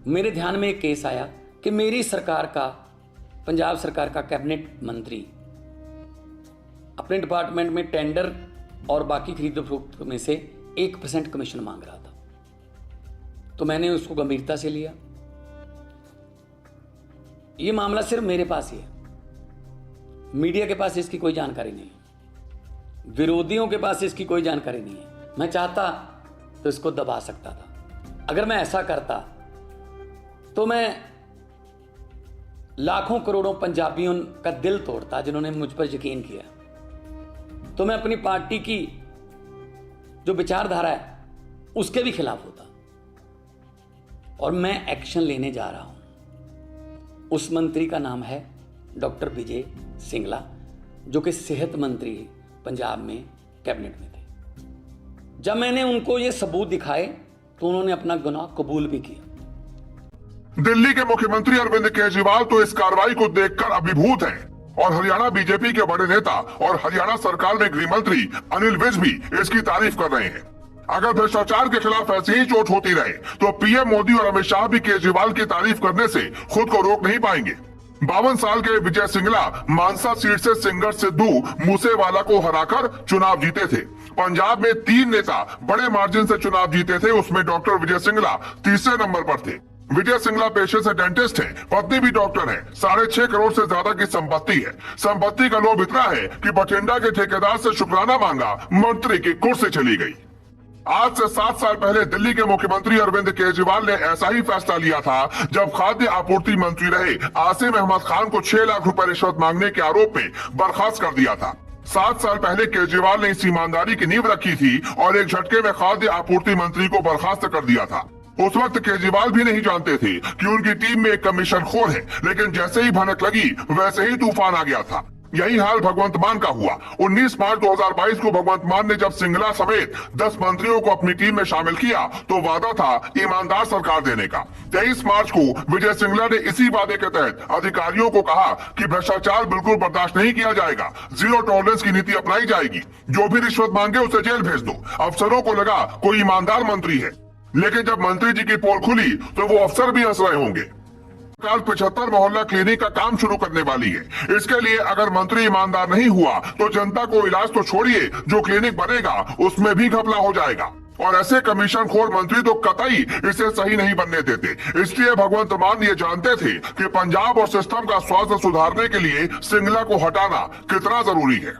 मेरे ध्यान में एक केस आया कि मेरी सरकार का, पंजाब सरकार का कैबिनेट मंत्री अपने डिपार्टमेंट में टेंडर और बाकी खरीदो फरोख्त में से 1% कमीशन मांग रहा था। तो मैंने उसको गंभीरता से लिया। ये मामला सिर्फ मेरे पास ही है, मीडिया के पास इसकी कोई जानकारी नहीं है, विरोधियों के पास इसकी कोई जानकारी नहीं है। मैं चाहता तो इसको दबा सकता था। अगर मैं ऐसा करता तो मैं लाखों करोड़ों पंजाबियों का दिल तोड़ता जिन्होंने मुझ पर यकीन किया। तो मैं अपनी पार्टी की जो विचारधारा है उसके भी खिलाफ होता। और मैं एक्शन लेने जा रहा हूं। उस मंत्री का नाम है डॉक्टर विजय सिंगला, जो कि सेहत मंत्री पंजाब में कैबिनेट में थे। जब मैंने उनको ये सबूत दिखाए तो उन्होंने अपना गुनाह कबूल भी किया। दिल्ली के मुख्यमंत्री अरविंद केजरीवाल तो इस कार्रवाई को देखकर अभिभूत हैं और हरियाणा बीजेपी के बड़े नेता और हरियाणा सरकार में गृह मंत्री अनिल विज भी इसकी तारीफ कर रहे हैं। अगर भ्रष्टाचार के खिलाफ ऐसी ही चोट होती रहे तो पीएम मोदी और अमित शाह भी केजरीवाल की तारीफ करने से खुद को रोक नहीं पाएंगे। 52 साल के विजय सिंगला मानसा सीट से सिंगर सिद्धू मूसेवाला को हराकर चुनाव जीते थे। पंजाब में 3 नेता बड़े मार्जिन से चुनाव जीते थे, उसमें डॉक्टर विजय सिंगला तीसरे नंबर पर थे। विजय सिंगला पेशे से डेंटिस्ट हैं, पत्नी भी डॉक्टर है। 6.5 करोड़ से ज्यादा की संपत्ति है। संपत्ति का लोभ इतना है कि बठिंडा के ठेकेदार से शुक्राना मांगा, मंत्री की कुर्सी चली गई। आज से 7 साल पहले दिल्ली के मुख्यमंत्री अरविंद केजरीवाल ने ऐसा ही फैसला लिया था जब खाद्य आपूर्ति मंत्री रहे आसिम अहमद खान को 6 लाख रुपए रिश्वत मांगने के आरोप में बर्खास्त कर दिया था। 7 साल पहले केजरीवाल ने इस ईमानदारी की नींव रखी थी और एक झटके में खाद्य आपूर्ति मंत्री को बर्खास्त कर दिया था। उस वक्त केजरीवाल भी नहीं जानते थे कि उनकी टीम में एक कमीशनखोर है, लेकिन जैसे ही भनक लगी वैसे ही तूफान आ गया था। यही हाल भगवंत मान का हुआ। 19 मार्च 2022 को भगवंत मान ने जब सिंगला समेत 10 मंत्रियों को अपनी टीम में शामिल किया तो वादा था ईमानदार सरकार देने का। 23 मार्च को विजय सिंगला ने इसी वादे के तहत अधिकारियों को कहा कि भ्रष्टाचार बिल्कुल बर्दाश्त नहीं किया जाएगा, जीरो टॉलरेंस की नीति अपनाई जाएगी, जो भी रिश्वत मांगे उसे जेल भेज दो। अफसरों को लगा कोई ईमानदार मंत्री है, लेकिन जब मंत्री जी की पोल खुली तो वो अफसर भी हंस रहे होंगे। सरकार 75 मोहल्ला क्लिनिक का काम शुरू करने वाली है। इसके लिए अगर मंत्री ईमानदार नहीं हुआ तो जनता को इलाज तो छोड़िए, जो क्लिनिक बनेगा उसमें भी घपला हो जाएगा। और ऐसे कमीशन खोर मंत्री तो कतई इसे सही नहीं बनने देते। इसलिए भगवंत मान ये जानते थे कि पंजाब और सिस्टम का स्वास्थ्य सुधारने के लिए सिंगला को हटाना कितना जरूरी है।